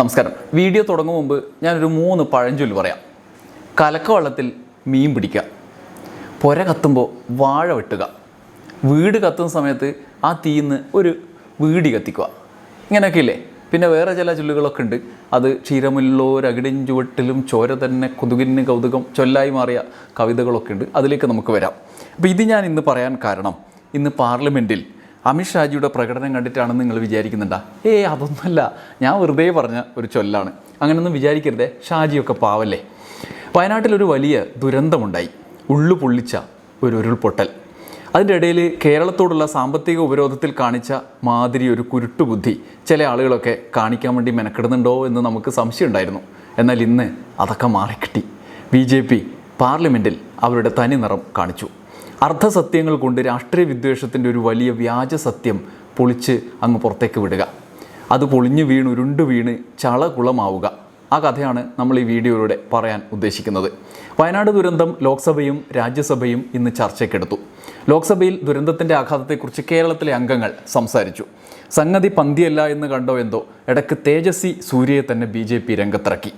നമസ്കാരം. വീഡിയോ തുടങ്ങും മുമ്പ് ഞാനൊരു 3 പഴഞ്ചൊല്ല് പറയാം. കലക്കവെള്ളത്തിൽ മീൻ പിടിക്കുക, പുര കത്തുമ്പോൾ വാഴ വെട്ടുക, വീട് കത്തുന്ന സമയത്ത് ആ തീയിന്ന് ഒരു വീടി കത്തിക്കുക, ഇങ്ങനെയൊക്കെ ഇല്ലേ. പിന്നെ വേറെ ചില ചൊല്ലുകളൊക്കെ ഉണ്ട്. അത് ക്ഷീരമുള്ളോരകിടിൻ ചുവട്ടിലും ചോര തന്നെ കൊതുകിന് കൗതുകം ചൊല്ലായി മാറിയ കവിതകളൊക്കെ ഉണ്ട്. അതിലേക്ക് നമുക്ക് വരാം. അപ്പോൾ ഇത് ഞാൻ ഇന്ന് പറയാൻ കാരണം, ഇന്ന് പാർലമെൻറ്റിൽ അമിത് ഷാജിയുടെ പ്രകടനം കണ്ടിട്ടാണെന്ന് നിങ്ങൾ വിചാരിക്കുന്നുണ്ടാ? അതൊന്നുമല്ല, ഞാൻ വെറുതെ പറഞ്ഞ ഒരു ചൊല്ലാണ്. അങ്ങനെയൊന്നും വിചാരിക്കരുതേ, ഷാജിയൊക്കെ പാവല്ലേ. വയനാട്ടിലൊരു വലിയ ദുരന്തമുണ്ടായി, ഉള്ളു പൊള്ളിച്ച ഒരു ഉരുൾപൊട്ടൽ. അതിൻ്റെ ഇടയിൽ കേരളത്തോടുള്ള സാമ്പത്തിക ഉപരോധത്തിൽ കാണിച്ച മാതിരി ഒരു കുരുട്ടുബുദ്ധി ചില ആളുകളൊക്കെ കാണിക്കാൻ വേണ്ടി മെനക്കെടുന്നുണ്ടോ എന്ന് നമുക്ക് സംശയം ഉണ്ടായിരുന്നു. എന്നാൽ ഇന്ന് അതൊക്കെ മാറിക്കിട്ടി. BJP പാർലമെൻറ്റിൽ അവരുടെ തനി നിറം കാണിച്ചു. അർദ്ധസത്യങ്ങൾ കൊണ്ട് രാഷ്ട്രീയ വിദ്വേഷത്തിൻ്റെ ഒരു വലിയ വ്യാജ സത്യം പൊളിച്ച് അങ്ങ് പുറത്തേക്ക് വിടുക. അത് പൊളിഞ്ഞു വീണ് ഉരുണ്ടു വീണ് ചളകുളമാവുക. ആ കഥയാണ് നമ്മൾ ഈ വീഡിയോയിലൂടെ പറയാൻ ഉദ്ദേശിക്കുന്നത്. വയനാട് ദുരന്തം ലോക്സഭയും രാജ്യസഭയും ഇന്ന് ചർച്ചയ്ക്കെടുത്തു. ലോക്സഭയിൽ ദുരന്തത്തിൻ്റെ ആഘാതത്തെക്കുറിച്ച് കേരളത്തിലെ അംഗങ്ങൾ സംസാരിച്ചു. സംഗതി പന്തിയല്ല എന്ന് കണ്ടോ എന്തോ ഇടയ്ക്ക് തേജസ്വി സൂര്യയെ തന്നെ BJP രംഗത്തിറക്കി.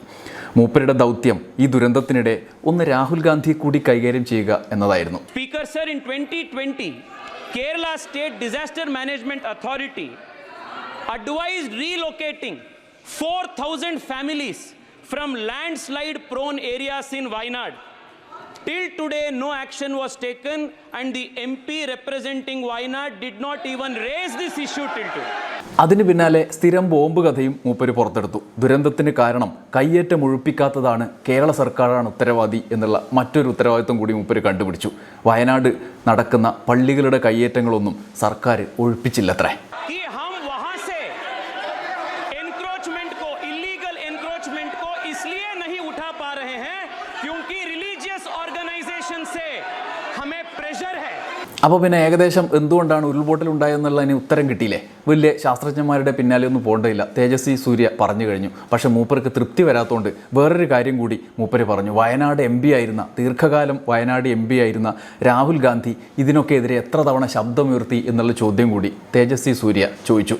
മൂപ്പരുടെ ദൗത്യം ഈ ദുരന്തത്തിനിടെ ഒന്ന് രാഹുൽ ഗാന്ധിയെ കൂടി കൈകാര്യം ചെയ്യുക എന്നതായിരുന്നു. Speaker sir, in 2020 Kerala State Disaster Management Authority advised relocating 4,000 families from landslide prone areas in Wayanad. Till today no action was taken and the MP representing Wayanad did not even raise this issue till today. അതിന് പിന്നാലെ സ്ഥിരം bomb കഥയും മൂപ്പര് പുറത്തെടുത്തു. ദുരന്തത്തിന് കാരണം കയ്യേറ്റം ഒഴിപ്പിക്കാത്തതാണ്, കേരള സർക്കാരാണ് ഉത്തരവാദി എന്നുള്ള മറ്റൊരു ഉത്തരവാദിത്വം കൂടി മൂപ്പര് കണ്ടുപിടിച്ചു. വയനാട് നടക്കുന്ന പള്ളികളുടെ കയ്യേറ്റങ്ങളൊന്നും സർക്കാർ ഒഴിപ്പിച്ചില്ലത്രേ. അപ്പോൾ പിന്നെ ഏകദേശം എന്തുകൊണ്ടാണ് ഉരുൾപൊട്ടൽ ഉണ്ടായെന്നുള്ളതിന് ഉത്തരം കിട്ടിയില്ലേ. വലിയ ശാസ്ത്രജ്ഞന്മാരുടെ പിന്നാലെ ഒന്നും പോകേണ്ടതില്ല, തേജസ്വി സൂര്യ പറഞ്ഞു കഴിഞ്ഞു. പക്ഷേ മൂപ്പർക്ക് തൃപ്തി വരാത്തതുകൊണ്ട് വേറൊരു കാര്യം കൂടി മൂപ്പര് പറഞ്ഞു. വയനാട് MP ആയിരുന്ന, ദീർഘകാലം വയനാട് MP ആയിരുന്ന രാഹുൽ ഗാന്ധി ഇതിനൊക്കെ എതിരെ എത്ര തവണ ശബ്ദമുയർത്തി എന്നുള്ള ചോദ്യം കൂടി തേജസ്വി സൂര്യ ചോദിച്ചു.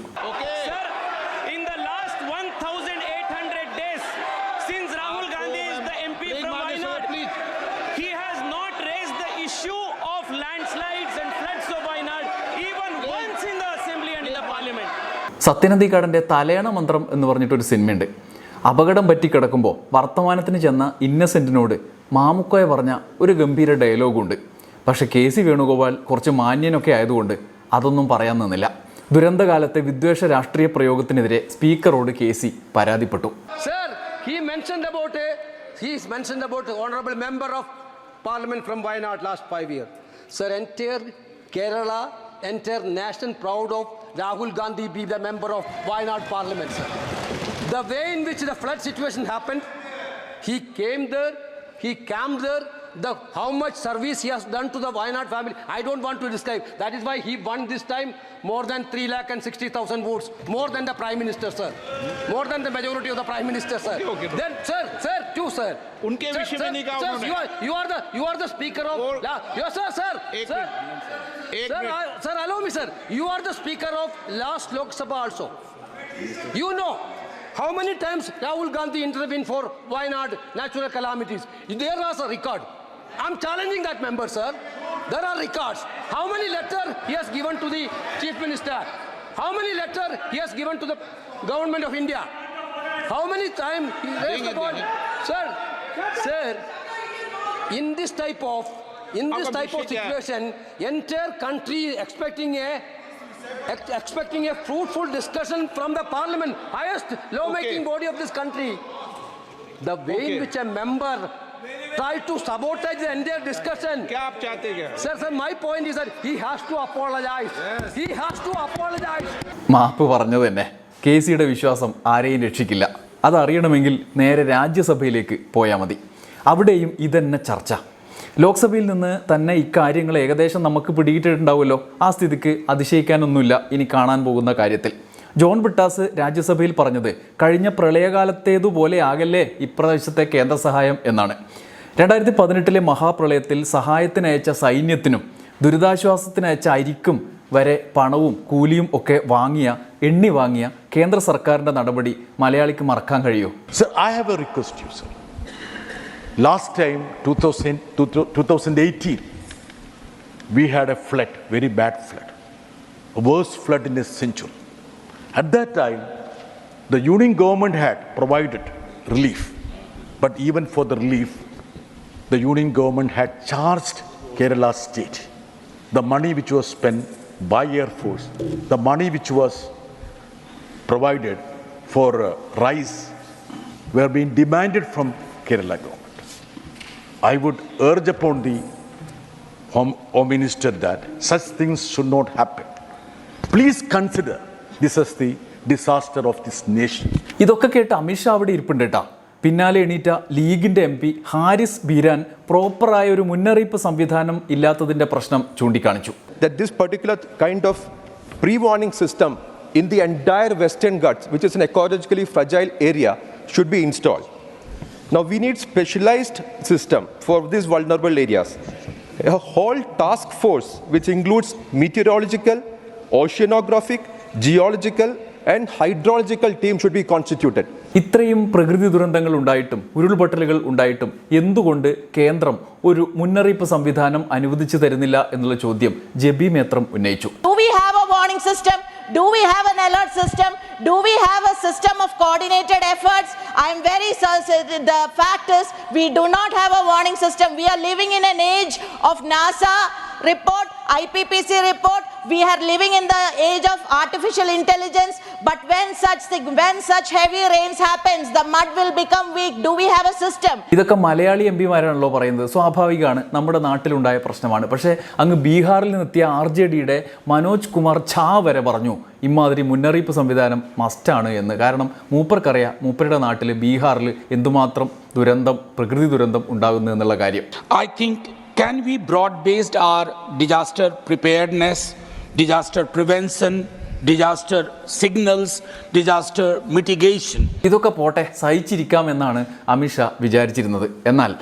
സത്യനന്ദിക്കാടൻ്റെ തലയണ മന്ത്രം എന്ന് പറഞ്ഞിട്ടൊരു സിനിമയുണ്ട്. അപകടം പറ്റി കിടക്കുമ്പോൾ വർത്തമാനത്തിന് ചെന്ന ഇന്നസെൻറ്റിനോട് മാമുക്കോയ പറഞ്ഞ ഒരു ഗംഭീര ഡയലോഗുണ്ട്. പക്ഷേ KC വേണുഗോപാൽ കുറച്ച് മാന്യനൊക്കെ ആയതുകൊണ്ട് അതൊന്നും പറയാൻ നിന്നില്ല. ദുരന്തകാലത്തെ വിദ്വേഷ രാഷ്ട്രീയ പ്രയോഗത്തിനെതിരെ സ്പീക്കറോട് KC പരാതിപ്പെട്ടു. Sir, he mentioned about honorable member of parliament from Wayanad last 5 years. Sir, entire Kerala, entire nation proud of Rahul Gandhi be the member of Wayanad parliament, sir. The way in which the flood situation happened, he came there, he camped there, how much service he has done to the Wayanad family, I don't want to describe. That is why he won this time more than 3,60,000 votes, more than the Prime Minister, sir. More than the majority of the Prime Minister, sir. Okay. Then, sir, sir. उनके विषय में नहीं कहा उन्होंने. You are the speaker of. Yes, sir. Sir, allow me, sir. You are the speaker of last Lok Sabha also. You know how many times Rahul Gandhi intervened for Wayanad natural calamities. There was a record. I'm challenging that member, sir. There are records. How many letters he has given to the Chief Minister? How many letters he has given to the Government of India? How many times he raised the ball? Sir, in this type of situation, entire country expecting a fruitful discussion from the parliament, highest law-making body of this country. The way in which a member tried to sabotage the entire discussion. क्या आप चाहते हैं? Sir, my point is that he has to apologize. Yes. He has to apologize. മാപ്പ് പറഞ്ഞത് തന്നെ KCയുടെ വിശ്വാസം ആരെയും രക്ഷിക്കില്ല. അതറിയണമെങ്കിൽ നേരെ രാജ്യസഭയിലേക്ക് പോയാൽ മതി. അവിടെയും ഇതന്നെ ചർച്ച. ലോക്സഭയിൽ നിന്ന് തന്നെ ഇക്കാര്യങ്ങൾ ഏകദേശം നമുക്ക് പിടികിട്ടിട്ടുണ്ടാവുമല്ലോ. ആ സ്ഥിതിക്ക് അതിശയിക്കാനൊന്നുമില്ല ഇനി കാണാൻ പോകുന്ന കാര്യത്തിൽ. ജോൺ ബ്രിട്ടാസ് രാജ്യസഭയിൽ പറഞ്ഞത് കഴിഞ്ഞ പ്രളയകാലത്തേതുപോലെ ആകല്ലേ ഇപ്രാവശ്യത്തെ കേന്ദ്ര സഹായം എന്നാണ്. 2018 മഹാപ്രളയത്തിൽ സഹായത്തിനയച്ച സൈന്യത്തിനും ദുരിതാശ്വാസത്തിനയച്ച അരിക്കും വരെ പണവും കൂലിയും ഒക്കെ എണ്ണി വാങ്ങിയ കേന്ദ്ര സർക്കാരിൻ്റെ നടപടി മലയാളിക്ക് മറക്കാൻ കഴിയുമോ? Sir, I have a request to you, sir. Last time, 2018, we had a flood, very bad flood, a worst flood in a century. At that time, the union government had provided relief, but even for the relief, the union government had charged Kerala state the money which was spent by Air Force, the money which was provided for rice were being demanded from Kerala government. I would urge upon the Home Minister that such things should not happen. Please consider this as the disaster of this nation. ഇതൊക്കെ കേട്ട് അമിത്ഷാ അവിടെ ഇരിപ്പുണ്ട് കേട്ടാ. പിന്നാലെ എണീറ്റ ലീഗിൻ്റെ MP Haris Beeran പ്രോപ്പറായ ഒരു മുന്നറിയിപ്പ് സംവിധാനം ഇല്ലാത്തതിൻ്റെ പ്രശ്നം ചൂണ്ടിക്കാണിച്ചു. That this particular kind of pre-warning system in the entire Western Ghats, which is an ecologically fragile area, should be installed. Now we need specialized system for these vulnerable areas. A whole task force which includes meteorological, oceanographic, geological and hydrological team should be constituted. ഇത്രയും പ്രകൃതി ദുരന്തങ്ങൾ ഉണ്ടായിട്ടും ഉരുൾപൊട്ടലുകൾ ഉണ്ടായിട്ടും എന്തുകൊണ്ട് കേന്ദ്രം ഒരു മുന്നറിയിപ്പ് സംവിധാനം അനുവദിച്ചു തരുന്നില്ല എന്നുള്ള ചോദ്യം ജെബി മേത്രം ഉന്നയിച്ചു. Do we have a warning system? Do we have an alert system? Do we have a system of coordinated efforts? I am very sorry. The fact is, we do not have a warning system. We are living in an age of NASA report, IPPC report. We are living in the age of artificial intelligence. But when such heavy rains happens, the mud will become weak. Do we have a system? ഇതൊക്കെ മലയാളി MPമാരാണല്ലോ പറയുന്നത്. സ്വാഭാവികമാണ്, നമ്മുടെ നാട്ടിലുണ്ടായ പ്രശ്നമാണ്. പക്ഷേ അങ്ങ് ബീഹാറിൽ നിന്നെത്തിയ RJDയുടെ മനോജ് കുമാർ ഝാ വരെ പറഞ്ഞു ഇമാതിരി മുന്നറിയിപ്പ് സംവിധാനം മസ്റ്റാണ് എന്ന്. കാരണം മൂപ്പർക്കറിയാം മൂപ്പരുടെ നാട്ടിൽ ബീഹാറിൽ എന്തുമാത്രം പ്രകൃതി ദുരന്തം ഉണ്ടാകുന്നു എന്നുള്ള കാര്യം. I think can we broad-based our disaster preparedness, disaster prevention, disaster signals, disaster mitigation. ഇതൊക്കെ പോട്ടെ, സഹിച്ചിരിക്കാം എന്നാണ് അമിത്ഷാ വിചാരിച്ചിരുന്നത്. എന്നാൽ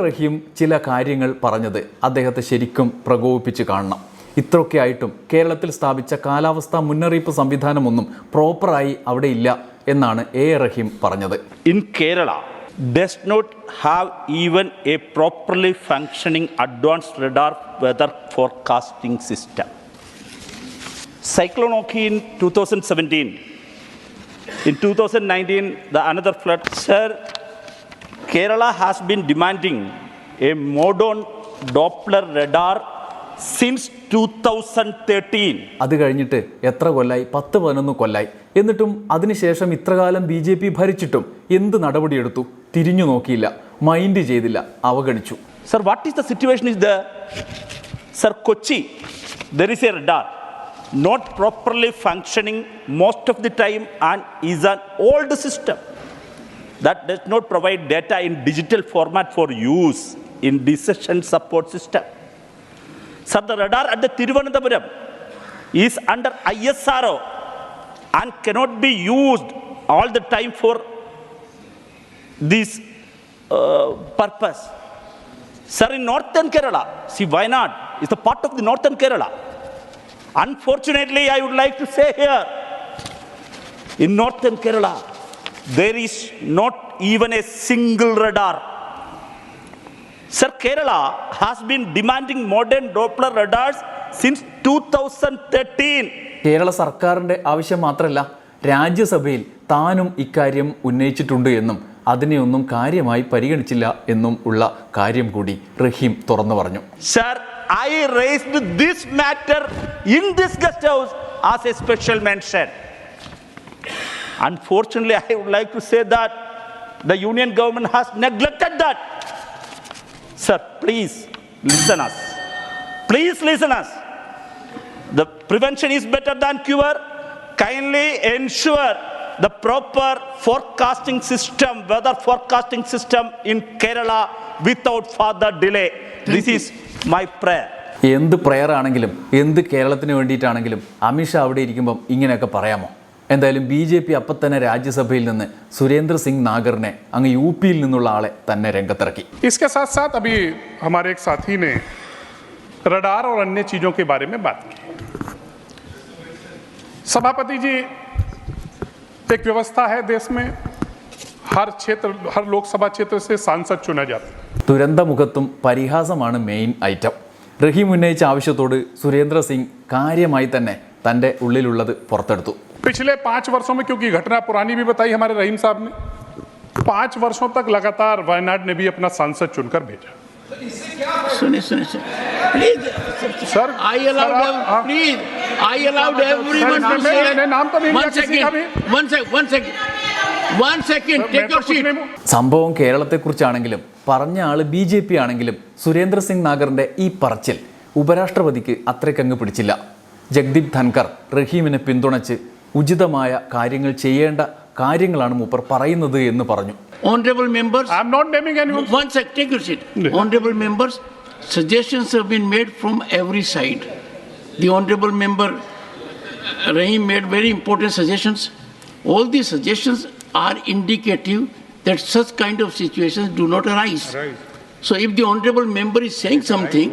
റഹീം ചില കാര്യങ്ങൾ പറഞ്ഞത് അദ്ദേഹത്തെ ശരിക്കും പ്രകോപിപ്പിച്ച് കാണണം. ഇത്രയൊക്കെ ആയിട്ടും കേരളത്തിൽ സ്ഥാപിച്ച കാലാവസ്ഥാ മുന്നറിയിപ്പ് സംവിധാനമൊന്നും പ്രോപ്പറായി അവിടെ ഇല്ല എന്നാണ് റഹീം പറഞ്ഞത്. In Kerala does not have even a properly functioning advanced radar weather forecasting system. Cyclone Oki in 2017, in 2019 another flood. Sir, Kerala has been demanding a modern Doppler radar since 2013. അത് കഴിഞ്ഞിട്ട് എത്ര കൊല്ലായി? 10-11 കൊല്ലായി. എന്നിട്ടും അതിനുശേഷം ഇത്രകാലം BJP ഭരിച്ചിട്ടും എന്ത് നടപടിയെടുത്തു? തിരിഞ്ഞു നോക്കിയില്ല, മൈൻഡ് ചെയ്തില്ല, അവഗണിച്ചു. Sir, what is the situation is there? Sir, Kochi, there is a radar not properly functioning most of the time and is an old system that does not provide data in digital format for use in decision support system. Sir, the radar at the Thiruvananthapuram is under ISRO and cannot be used all the time for this purpose. Sir, in northern Kerala, see, Wayanad is a part of the northern Kerala. Unfortunately, I would like to say here, in northern Kerala, there is not even a single radar. Sir, Kerala has been demanding modern Doppler radars since 2013. Kerala സർക്കാരിൻ്റെ ആവശ്യം മാത്രമല്ല, രാജ്യസഭയിൽ താനും ഇക്കാര്യം ഉന്നയിച്ചിട്ടുണ്ട് എന്നും അതിനെയൊന്നും കാര്യമായി പരിഗണിച്ചില്ല എന്നും ഉള്ള കാര്യം കൂടി റഹീം തുറന്നു പറഞ്ഞു. Sir, I raised this matter in this guest house as a special mention. Unfortunately, I would like to say that the union government has neglected that. Sir, please listen us. Please listen us. The prevention is better than cure. Kindly ensure the proper forecasting system, weather forecasting system in Kerala without further delay. This is my prayer. എന്ത് prayer ആണെങ്കിലും എന്ത് കേരളത്തിന് വേണ്ടിയിട്ടാണെങ്കിലും അമിത്ഷാ അവിടെ ഇരിക്കുമ്പം ഇങ്ങനെയൊക്കെ പറയാമോ? എന്തായാലും BJP അപ്പം തന്നെ രാജ്യസഭയിൽ നിന്ന് സുരേന്ദ്ര സിംഗ് നാഗറിനെ അങ്ങ് UPയിൽ നിന്നുള്ള ആളെ തന്നെ രംഗത്തിറക്കി. इसके साथ साथ अभी हमारे एक साथी ने रडार और अन्य चीज़ों के बारे में बात की. सभापति जी, एक व्यवस्था है देश में, हर क्षेत्र, हर लोकसभा क्षेत्र से सांसद चुना जाता है. ദുരന്തമുഖത്തും പരിഹാസമാണ് മെയിൻ ഐറ്റം. റഹീം ഉന്നയിച്ച ആവശ്യത്തോട് സുരേന്ദ്ര സിംഗ് കാര്യമായി തന്നെ തൻ്റെ ഉള്ളിലുള്ളത് പുറത്തെടുത്തു. पिछले 5 वर्षों में, क्योंकि घटना पुरानी भी बताई हमारे रहीम साहब ने, 5 वर्षों तक लगातार वायनाड ने भी अपना सांसद चुनकर भेजा. सुनिए please sir, I allowed everyone to say. नाम तो नहीं लिया किसी का भी. One second, take your seat. സംഭവം കേരളത്തെക്കുറിച്ചാണെങ്കിലും പറഞ്ഞ ആള് BJP ആണെങ്കിലും സുരേന്ദ്ര സിംഗ് നാഗറിന്റെ ഈ പറച്ചിൽ ഉപരാഷ്ട്രപതിക്ക് അത്രയ്ക്കങ്ങ് പിടിച്ചില്ല. ജഗ്ദീപ് ധൻകർ റഹീമിനെ പിന്തുണച്ച് ഉചിതമായ കാര്യങ്ങൾ ചെയ്യേണ്ട കാര്യങ്ങളാണ് മൂപ്പർ പറയുന്നത് എന്ന് പറഞ്ഞു. Honorable members, I am not naming anyone. One sec, take your seat. Honorable members, suggestions have been made from every side. The honorable member Rahim made very important suggestions. All these suggestions are indicative that such kind of situations do not arise. So if the honorable member is saying something,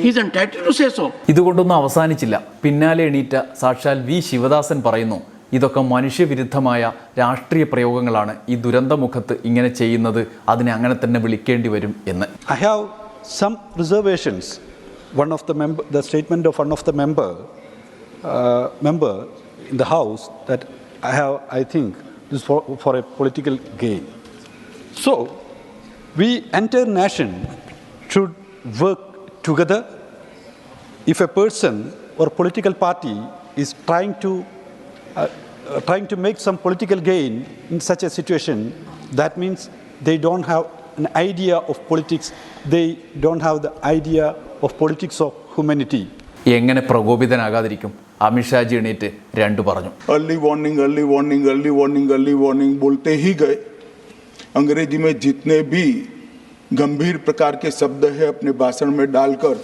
he is entitled to say so. ഇതുകൊണ്ടൊന്നും അവസാനിച്ചില്ല. പിന്നാലെ എണീറ്റ സാക്ഷാൽ V Sivadasan പറയുന്നു, ഇതൊക്കെ മനുഷ്യവിരുദ്ധമായ രാഷ്ട്രീയ പ്രയോഗങ്ങളാണ്, ഈ ദുരന്തമുഖത്ത് ഇങ്ങനെ ചെയ്യുന്നത്, അതിനെ അങ്ങനെ തന്നെ വിളിക്കേണ്ടി വരും എന്ന്. I have some reservations. One of the statement of one of the member in the house that I think this for a political gain. So we entire nation should work together. If a person or political party is trying to make some political gain in such a situation, that means they don't have an idea of politics. They don't have the idea of politics of humanity. എങ്ങനെ പ്രകോപിതനാകാതിരിക്കും? അമിത്ഷാജി എണീറ്റ് രണ്ടു പറഞ്ഞു. Early warning बोलते ही गए. अंग्रेजी में जितने भी गंभीर प्रकार के शब्द है अपने भाषण में डालकर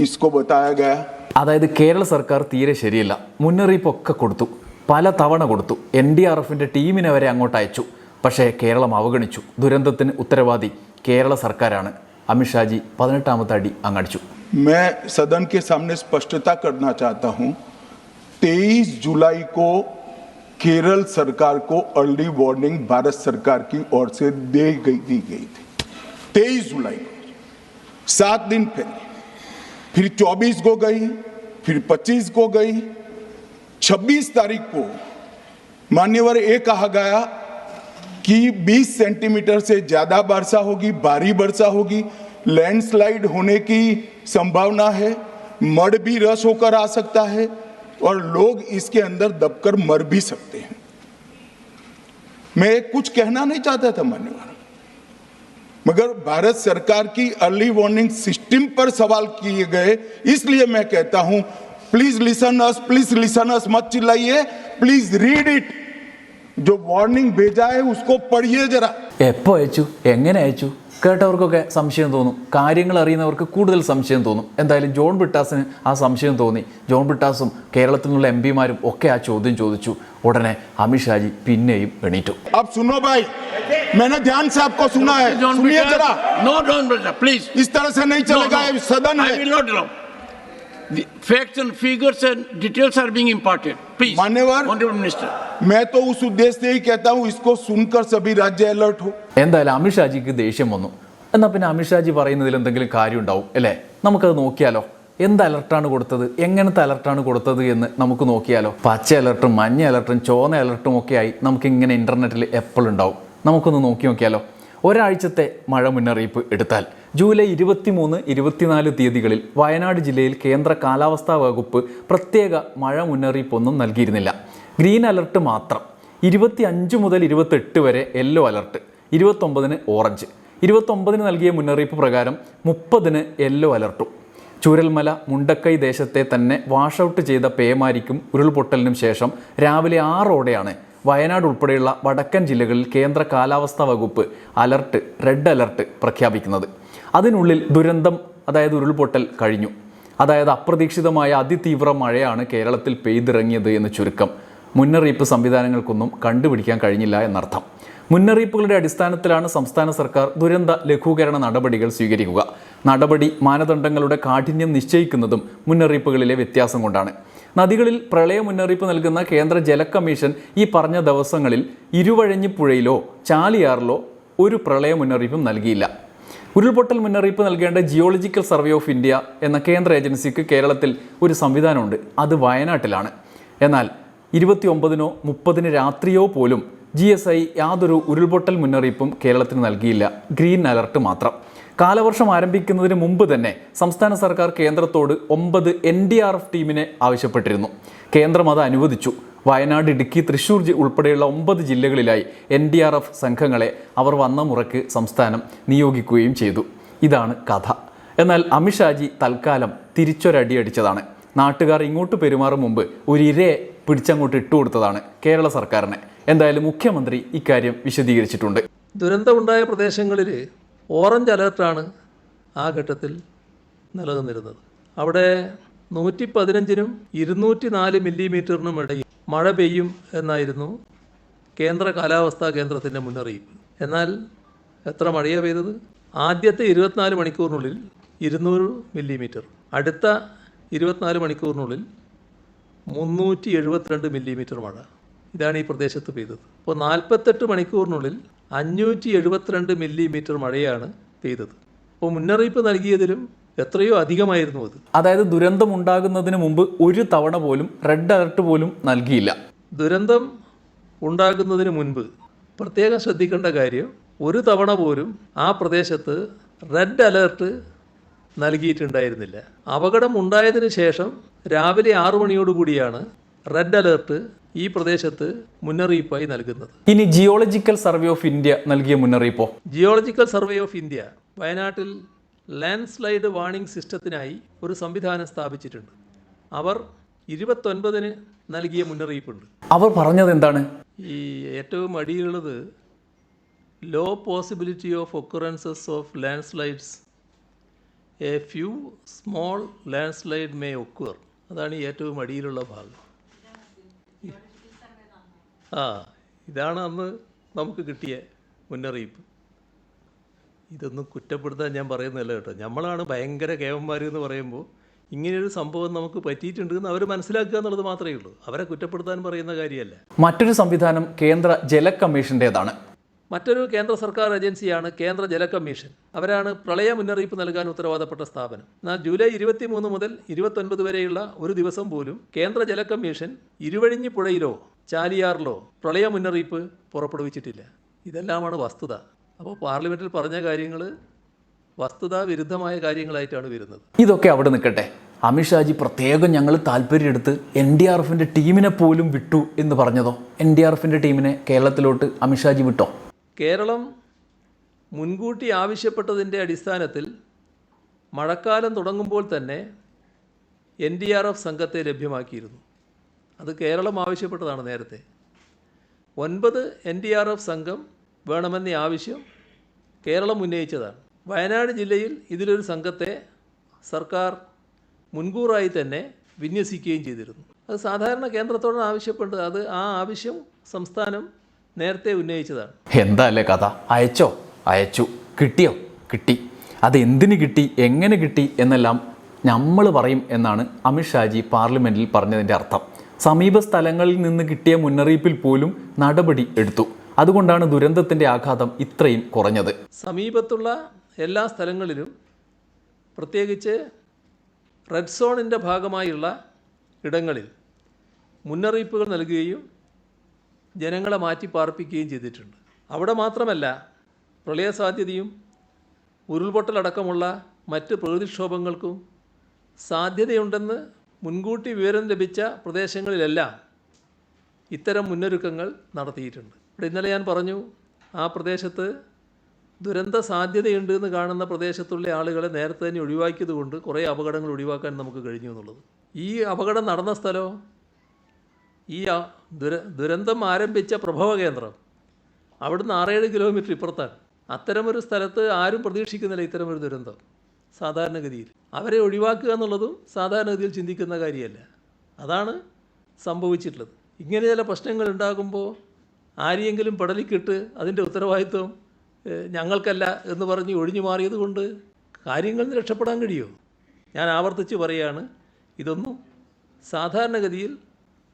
इसको बताया गया. അതായത് കേരള സർക്കാർ തീരെ ശരിയല്ല, മുന്നറിയിപ്പൊക്കെ കൊടുത്തു, പല തവണ കൊടുത്തു, NDRFന്റെ ടീമിനെ വരെ അങ്ങോട്ട് അയച്ചു. പക്ഷേ കേരളം അവഗണിച്ചു. ദുരന്തത്തിന് ഉത്തരവാദി കേരള സർക്കാരാണ്. അമിത്ഷാജി 18ാമത്തെ അടി അങ്ങടിച്ചു. मैं सदन के सामने स्पष्टता करना चाहता हूं, 23 जुलाई को केरल सरकार को अर्ली वार्निंग भारत सरकार की ओर से दी गई थी. 23 जुलाई को 7 दिन फिर 24 को गई, फिर 25 को गई, 26 तारीख को मान्यवर ये कहा गया कि 20 सेंटीमीटर से ज्यादा वर्षा होगी, भारी वर्षा होगी, लैंडस्लाइड होने की संभावना है, मड भी रस होकर आ सकता है और लोग इसके अंदर दबकर मर भी सकते हैं. मैं कुछ कहना नहीं चाहता था मान्यवर, मगर भारत सरकार की अर्ली वार्निंग सिस्टम पर सवाल किए गए, इसलिए मैं कहता हूं प्लीज लिसन अस, मत चिल्लाइए, प्लीज रीड इट. जो वार्निंग भेजा है उसको पढ़िए जरा. എപ്പോ അയച്ചു, എങ്ങനെ അയച്ചു? കേട്ടവർക്കൊക്കെ സംശയം തോന്നും, കാര്യങ്ങൾ അറിയുന്നവർക്ക് കൂടുതൽ സംശയം തോന്നും. എന്തായാലും ജോൺ ബ്രിട്ടാസിന് ആ സംശയം തോന്നി. ജോൺ ബ്രിട്ടാസും കേരളത്തിൽ നിന്നുള്ള MPമാരും ഒക്കെ ആ ചോദ്യം ചോദിച്ചു. ഉടനെ അമിത്ഷാജി പിന്നെയും എണീറ്റു. अब सुनो भाई, मैंने ध्यान से आपको सुना है, सुनिए जरा. No, don't please. इस तरह से नहीं चलेगा, सदन है. I will not allow. The facts and figures and details are being imparted. Please. मान्यवर, Honorable Minister. मैं तो उस उद्देश्य से ही कहता हूं इसको सुनकर सभी राज्य अलर्ट हो. എന്തായാലും അമിത്ഷാജിക്ക് ദേഷ്യം വന്നു. എന്നാൽ പിന്നെ അമിത്ഷാജി പറയുന്നതിൽ എന്തെങ്കിലും കാര്യം ഉണ്ടാവും അല്ലേ? നമുക്കത് നോക്കിയാലോ. എന്ത് അലർട്ടാണ് കൊടുത്തത്, എങ്ങനത്തെ അലർട്ടാണ് കൊടുത്തത് എന്ന് നമുക്ക് നോക്കിയാലോ. പച്ച അലർട്ടും മഞ്ഞ അലർട്ടും ചുവന്ന അലർട്ടും ഒക്കെ ആയി നമുക്കിങ്ങനെ ഇൻ്റർനെറ്റിൽ എപ്പോഴും ഉണ്ടാവും. നമുക്കൊന്ന് നോക്കി നോക്കിയാലോ. ഒരാഴ്ചത്തെ മഴ മുന്നറിയിപ്പ് എടുത്താൽ ജൂലൈ 23, 24 തീയതികളിൽ വയനാട് ജില്ലയിൽ കേന്ദ്ര കാലാവസ്ഥാ വകുപ്പ് പ്രത്യേക മഴ മുന്നറിയിപ്പൊന്നും നൽകിയിരുന്നില്ല. ഗ്രീൻ അലർട്ട് മാത്രം. 25 മുതൽ 28 വരെ യെല്ലോ അലർട്ട്, 29 ഓറഞ്ച്. 29 നൽകിയ മുന്നറിയിപ്പ് പ്രകാരം 30 യെല്ലോ അലർട്ടും. ചൂരൽമല മുണ്ടക്കൈ ദേശത്തെ തന്നെ വാഷ് ഔട്ട് ചെയ്ത പേമാരിക്കും ഉരുൾപൊട്ടലിനും ശേഷം രാവിലെ 6ഓടെയാണ് വയനാട് ഉൾപ്പെടെയുള്ള വടക്കൻ ജില്ലകളിൽ കേന്ദ്ര കാലാവസ്ഥാ വകുപ്പ് അലർട്ട്, റെഡ് അലർട്ട് പ്രഖ്യാപിക്കുന്നത്. അതിനുള്ളിൽ ദുരന്തം, അതായത് ഉരുൾപൊട്ടൽ കഴിഞ്ഞു. അതായത് അപ്രതീക്ഷിതമായ അതിതീവ്ര മഴയാണ് കേരളത്തിൽ പെയ്തിറങ്ങിയത് എന്ന് ചുരുക്കം. മുന്നറിയിപ്പ് സംവിധാനങ്ങൾക്കൊന്നും കണ്ടുപിടിക്കാൻ കഴിഞ്ഞില്ല എന്നർത്ഥം. മുന്നറിയിപ്പുകളുടെ അടിസ്ഥാനത്തിലാണ് സംസ്ഥാന സർക്കാർ ദുരന്ത ലഘൂകരണ നടപടികൾ സ്വീകരിക്കുക. നടപടി മാനദണ്ഡങ്ങളുടെ കാഠിന്യം നിശ്ചയിക്കുന്നതും മുന്നറിയിപ്പുകളിലെ വ്യത്യാസം കൊണ്ടാണ്. നദികളിൽ പ്രളയ മുന്നറിയിപ്പ് നൽകുന്ന കേന്ദ്ര ജല കമ്മീഷൻ ഈ പറഞ്ഞ ദിവസങ്ങളിൽ ഇരുവഴിഞ്ഞിപ്പുഴയിലോ ചാലിയാറിലോ ഒരു പ്രളയ മുന്നറിയിപ്പും നൽകിയില്ല. ഉരുൾപൊട്ടൽ മുന്നറിയിപ്പ് നൽകേണ്ട ജിയോളജിക്കൽ സർവേ ഓഫ് ഇന്ത്യ എന്ന കേന്ദ്ര ഏജൻസിക്ക് കേരളത്തിൽ ഒരു സംവിധാനമുണ്ട്. അത് വയനാട്ടിലാണ്. എന്നാൽ 29-നോ 30-ന് രാത്രിയോ പോലും GSI യാതൊരു ഉരുൾപൊട്ടൽ മുന്നറിയിപ്പും കേരളത്തിന് നൽകിയില്ല. ഗ്രീൻ അലർട്ട് മാത്രം. കാലവർഷം ആരംഭിക്കുന്നതിന് മുമ്പ് തന്നെ സംസ്ഥാന സർക്കാർ കേന്ദ്രത്തോട് 9 NDRF ടീമിനെ ആവശ്യപ്പെട്ടിരുന്നു. കേന്ദ്രം അത് അനുവദിച്ചു. വയനാട്, ഇടുക്കി, തൃശ്ശൂർ ഉൾപ്പെടെയുള്ള 9 ജില്ലകളിലായി NDRF സംഘങ്ങളെ അവർ വന്ന മുറയ്ക്ക് സംസ്ഥാനം നിയോഗിക്കുകയും ചെയ്തു. ഇതാണ് കഥ. എന്നാൽ അമിത്ഷാജി തൽക്കാലം തിരിച്ചൊരടിയടിച്ചതാണ്. നാട്ടുകാർ ഇങ്ങോട്ട് പെരുമാറും മുമ്പ് ഒരു ഇരയെ പിടിച്ചങ്ങോട്ട് ഇട്ടുകൊടുത്തതാണ് കേരള സർക്കാരിനെ. എന്തായാലും മുഖ്യമന്ത്രി ഇക്കാര്യം വിശദീകരിച്ചിട്ടുണ്ട്. ദുരന്തമുണ്ടായ പ്രദേശങ്ങളിൽ ഓറഞ്ച് അലർട്ടാണ് ആ ഘട്ടത്തിൽ നിലനിന്നിരുന്നത്. അവിടെ 115-നും 204 മില്ലിമീറ്ററിനും ഇടയിൽ മഴ പെയ്യും എന്നായിരുന്നു കേന്ദ്ര കാലാവസ്ഥാ കേന്ദ്രത്തിൻ്റെ മുന്നറിയിപ്പ്. എന്നാൽ എത്ര മഴയാണ് പെയ്തത്? ആദ്യത്തെ 24 മണിക്കൂറിനുള്ളിൽ 200 മില്ലിമീറ്റർ, അടുത്ത 24 മണിക്കൂറിനുള്ളിൽ 372 മില്ലിമീറ്റർ മഴ. ഇതാണ് ഈ പ്രദേശത്ത് പെയ്തത്. അപ്പോൾ 48 മണിക്കൂറിനുള്ളിൽ 572 മില്ലിമീറ്റർ മഴയാണ് പെയ്തത്. അപ്പോൾ മുന്നറിയിപ്പ് നൽകിയതിലും എത്രയോ അധികമായിരുന്നു അത്. അതായത് ദുരന്തം ഉണ്ടാകുന്നതിന് മുമ്പ് ഒരു തവണ പോലും റെഡ് അലർട്ട് പോലും നൽകിയില്ല. ദുരന്തം ഉണ്ടാകുന്നതിന് മുൻപ് പ്രത്യേകം ശ്രദ്ധിക്കേണ്ട കാര്യം, ഒരു തവണ പോലും ആ പ്രദേശത്ത് റെഡ് അലർട്ട് നൽകിയിട്ടുണ്ടായിരുന്നില്ല. അപകടം ഉണ്ടായതിനു ശേഷം രാവിലെ 6 മണിയോടുകൂടിയാണ് റെഡ് അലർട്ട് ഈ പ്രദേശത്ത് മുന്നറിയിപ്പായി നൽകുന്നത്. ഇനി ജിയോളജിക്കൽ സർവേ ഓഫ് ഇന്ത്യ നൽകിയ മുന്നറിയിപ്പോ? ജിയോളജിക്കൽ സർവേ ഓഫ് ഇന്ത്യ വയനാട്ടിൽ ലാൻഡ് സ്ലൈഡ് വാർണിംഗ് സിസ്റ്റത്തിനായി ഒരു സംവിധാനം സ്ഥാപിച്ചിട്ടുണ്ട്. അവർ 29-ന് നൽകിയ മുന്നറിയിപ്പുണ്ട്. അവർ പറഞ്ഞത് എന്താണ്? ഈ ഏറ്റവും അടിയുള്ളത് low possibility of occurrences of landslides, a few small landslide may occur. അതാണ് ഈ ഏറ്റവും അടിയിലുള്ള ഭാഗം. ഇതാണ് അന്ന് നമുക്ക് കിട്ടിയ മുന്നറിയിപ്പ്. ഇതൊന്നും കുറ്റപ്പെടുത്താൻ ഞാൻ പറയുന്നില്ല കേട്ടോ. നമ്മളാണ് ഭയങ്കര കേവന്മാർ എന്ന് പറയുമ്പോൾ ഇങ്ങനെയൊരു സംഭവം നമുക്ക് പറ്റിയിട്ടുണ്ട് എന്ന് അവർ മനസ്സിലാക്കുക എന്നുള്ളത് മാത്രമേ ഉള്ളൂ. അവരെ കുറ്റപ്പെടുത്താൻ പറയുന്ന കാര്യമല്ല. മറ്റൊരു സംവിധാനം കേന്ദ്ര ജല കമ്മീഷൻ്റേതാണ്. മറ്റൊരു കേന്ദ്ര സർക്കാർ ഏജൻസിയാണ് കേന്ദ്ര ജല കമ്മീഷൻ. അവരാണ് പ്രളയ മുന്നറിയിപ്പ് നൽകാൻ ഉത്തരവാദപ്പെട്ട സ്ഥാപനം. എന്നാൽ ജൂലൈ 23 മുതൽ 29 വരെയുള്ള ഒരു ദിവസം പോലും കേന്ദ്ര ജല കമ്മീഷൻ ഇരുവഴിഞ്ഞിപ്പുഴയിലോ ചാലിയാറിലോ പ്രളയ മുന്നറിയിപ്പ് പുറപ്പെടുവിച്ചിട്ടില്ല. ഇതെല്ലാമാണ് വസ്തുത. അപ്പോൾ പാർലമെൻറ്റിൽ പറഞ്ഞ കാര്യങ്ങൾ വസ്തുതാ വിരുദ്ധമായ കാര്യങ്ങളായിട്ടാണ് വരുന്നത്. ഇതൊക്കെ അവിടെ നിൽക്കട്ടെ. അമിത്ഷാജി പ്രത്യേകം ഞങ്ങൾ താല്പര്യമെടുത്ത് NDRFിൻ്റെ ടീമിനെ പോലും വിട്ടു എന്ന് പറഞ്ഞതോ? NDRFിൻ്റെ ടീമിനെ കേരളത്തിലോട്ട് അമിത്ഷാജി വിട്ടോ? കേരളം മുൻകൂട്ടി ആവശ്യപ്പെട്ടതിൻ്റെ അടിസ്ഥാനത്തിൽ മഴക്കാലം തുടങ്ങുമ്പോൾ തന്നെ NDRF സംഘത്തെ ലഭ്യമാക്കിയിരുന്നു. അത് കേരളം ആവശ്യപ്പെട്ടതാണ്. നേരത്തെ 9 NDRF സംഘം വേണമെന്ന ആവശ്യം കേരളം ഉന്നയിച്ചതാണ്. വയനാട് ജില്ലയിൽ ഇതിലൊരു സംഘത്തെ സർക്കാർ മുൻകൂറായി തന്നെ വിന്യസിക്കുകയും ചെയ്തിരുന്നു. അത് സാധാരണ കേന്ദ്രത്തോടാണ് ആവശ്യപ്പെട്ടത്. അത് ആ ആവശ്യം സംസ്ഥാനം നേരത്തെ ഉന്നയിച്ചതാണ്. എന്താ അല്ലേ കഥ? അയച്ചു, കിട്ടിയോ? കിട്ടി. അത് എന്തിന് കിട്ടി, എങ്ങനെ കിട്ടി എന്നെല്ലാം നമ്മൾ പറയും എന്നാണ് അമിത്ഷാജി പാർലമെൻറ്റിൽ പറഞ്ഞതിൻ്റെ അർത്ഥം. സമീപ സ്ഥലങ്ങളിൽ നിന്ന് കിട്ടിയ മുന്നറിയിപ്പിൽ പോലും നടപടി എടുത്തു. അതുകൊണ്ടാണ് ദുരന്തത്തിൻ്റെ ആഘാതം ഇത്രയും കുറഞ്ഞത്. സമീപത്തുള്ള എല്ലാ സ്ഥലങ്ങളിലും, പ്രത്യേകിച്ച് റെഡ് സോണിൻ്റെ ഭാഗമായുള്ള ഇടങ്ങളിൽ മുന്നറിയിപ്പുകൾ നൽകുകയും ജനങ്ങളെ മാറ്റി പാർപ്പിക്കുകയും ചെയ്തിട്ടുണ്ട്. അവിടെ മാത്രമല്ല, പ്രളയ സാധ്യതയും ഉരുൾപൊട്ടലടക്കമുള്ള മറ്റ് പ്രകൃതിക്ഷോഭങ്ങൾക്കും സാധ്യതയുണ്ടെന്ന് മുൻകൂട്ടി വിവരം ലഭിച്ച പ്രദേശങ്ങളിലെല്ലാം ഇത്തരം മുന്നൊരുക്കങ്ങൾ നടത്തിയിട്ടുണ്ട്. ഇവിടെ ഇന്നലെ ഞാൻ പറഞ്ഞു, ആ പ്രദേശത്ത് ദുരന്ത സാധ്യതയുണ്ട് എന്ന് കാണുന്ന പ്രദേശത്തുള്ള ആളുകളെ നേരത്തെ തന്നെ ഒഴിവാക്കിയത് കൊണ്ട് കുറേ അപകടങ്ങൾ ഒഴിവാക്കാൻ നമുക്ക് കഴിഞ്ഞു എന്നുള്ളത്. ഈ അപകടം നടന്ന സ്ഥലം, ഈ ദുരന്തം ആരംഭിച്ച പ്രഭവ കേന്ദ്രം അവിടുന്ന് 6-7 കിലോമീറ്റർ ഇപ്പുറത്താണ്. അത്തരമൊരു സ്ഥലത്ത് ആരും പ്രതീക്ഷിക്കുന്നില്ല ഇത്തരമൊരു ദുരന്തം സാധാരണഗതിയിൽ. അവരെ ഒഴിവാക്കുക എന്നുള്ളതും സാധാരണഗതിയിൽ ചിന്തിക്കുന്ന കാര്യമല്ല. അതാണ് സംഭവിച്ചിട്ടുള്ളത്. ഇങ്ങനെ ചില പ്രശ്നങ്ങൾ ഉണ്ടാകുമ്പോൾ ആരെയെങ്കിലും പടലിക്കിട്ട് അതിൻ്റെ ഉത്തരവാദിത്വം ഞങ്ങൾക്കല്ല എന്ന് പറഞ്ഞ് ഒഴിഞ്ഞു മാറിയത് കൊണ്ട് കാര്യങ്ങളിൽ നിന്ന് രക്ഷപ്പെടാൻ കഴിയുമോ? ഞാൻ ആവർത്തിച്ച് പറയുകയാണ്, ഇതൊന്നും സാധാരണഗതിയിൽ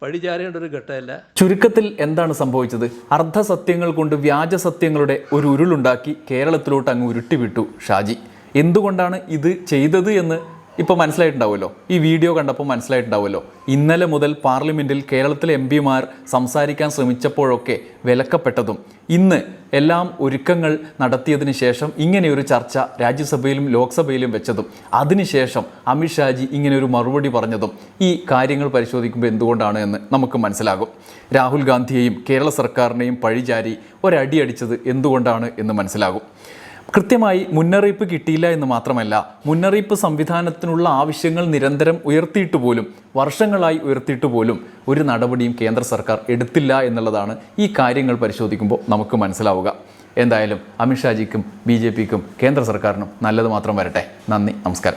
പഴിചാരേണ്ട ഒരു ഘട്ടമല്ല. ചുരുക്കത്തിൽ എന്താണ് സംഭവിച്ചത്? അർദ്ധസത്യങ്ങൾ കൊണ്ട് വ്യാജ സത്യങ്ങളുടെ ഒരു ഉരുളുണ്ടാക്കി കേരളത്തിലോട്ട് അങ്ങ് ഉരുട്ടിവിട്ടു ഷാജി. എന്തുകൊണ്ടാണ് ഇത് ചെയ്തത് എന്ന് ഇപ്പോൾ മനസ്സിലായിട്ടുണ്ടാവുമല്ലോ, ഈ വീഡിയോ കണ്ടപ്പോൾ മനസ്സിലായിട്ടുണ്ടാവുമല്ലോ. ഇന്നലെ മുതൽ പാർലമെൻറ്റിൽ കേരളത്തിലെ MP-മാർ സംസാരിക്കാൻ ശ്രമിച്ചപ്പോഴൊക്കെ വിലക്കപ്പെട്ടതും ഇന്ന് എല്ലാം ഒരുക്കങ്ങൾ നടത്തിയതിന് ശേഷം ഇങ്ങനെയൊരു ചർച്ച രാജ്യസഭയിലും ലോക്സഭയിലും വെച്ചതും അതിനുശേഷം അമിത്ഷാജി ഇങ്ങനെയൊരു മറുപടി പറഞ്ഞതും ഈ കാര്യങ്ങൾ പരിശോധിക്കുമ്പോൾ എന്തുകൊണ്ടാണ് എന്ന് നമുക്ക് മനസ്സിലാകും. രാഹുൽ ഗാന്ധിയെയും കേരള സർക്കാരിനെയും പഴിചാരി ഒരടി അടിച്ചത് എന്തുകൊണ്ടാണ് എന്ന് മനസ്സിലാകും. കൃത്യമായി മുന്നറിയിപ്പ് കിട്ടിയില്ല എന്ന് മാത്രമല്ല, മുന്നറിയിപ്പ് സംവിധാനത്തിനുള്ള ആവശ്യങ്ങൾ നിരന്തരം ഉയർത്തിയിട്ട് പോലും, വർഷങ്ങളായി ഉയർത്തിയിട്ട് പോലും ഒരു നടപടിയും കേന്ദ്ര സർക്കാർ എടുത്തില്ല എന്നുള്ളതാണ് ഈ കാര്യങ്ങൾ പരിശോധിക്കുമ്പോൾ നമുക്ക് മനസ്സിലാവുക. എന്തായാലും അമിത്ഷാജിക്കും BJPക്കും കേന്ദ്ര സർക്കാരിനും നല്ലത് മാത്രം വരട്ടെ. നന്ദി, നമസ്കാരം.